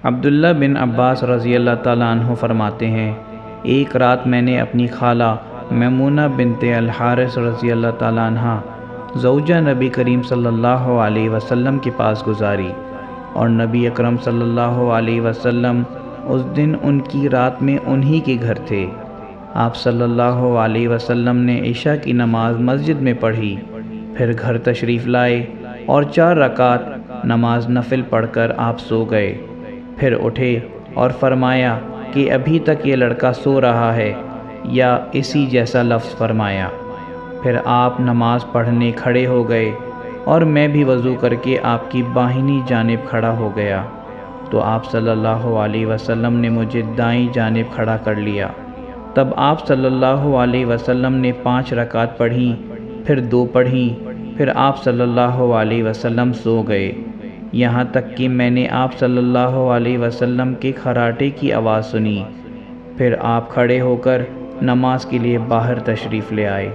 عبداللہ بن عباس رضی اللہ تعالیٰ عنہ فرماتے ہیں، ایک رات میں نے اپنی خالہ میمونہ بنت الحارث رضی اللہ تعالیٰ عنہ زوجہ نبی کریم صلی اللہ علیہ وسلم کے پاس گزاری، اور نبی اکرم صلی اللہ علیہ وسلم اس دن ان کی رات میں انہی کے گھر تھے۔ آپ صلی اللہ علیہ وسلم نے عشاء کی نماز مسجد میں پڑھی، پھر گھر تشریف لائے اور 4 رکعت نماز نفل پڑھ کر آپ سو گئے۔ پھر اٹھے اور فرمایا کہ ابھی تک یہ لڑکا سو رہا ہے، یا اسی جیسا لفظ فرمایا۔ پھر آپ نماز پڑھنے کھڑے ہو گئے اور میں بھی وضو کر کے آپ کی بائیں جانب کھڑا ہو گیا، تو آپ صلی اللہ علیہ وسلم نے مجھے دائیں جانب کھڑا کر لیا۔ تب آپ صلی اللہ علیہ وسلم نے 5 رکعت پڑھیں، پھر 2 پڑھیں، پھر آپ صلی اللہ علیہ وسلم سو گئے، یہاں تک کہ میں نے آپ صلی اللہ علیہ وسلم کے خراٹے کی آواز سنی۔ پھر آپ کھڑے ہو کر نماز کے لیے باہر تشریف لے آئے۔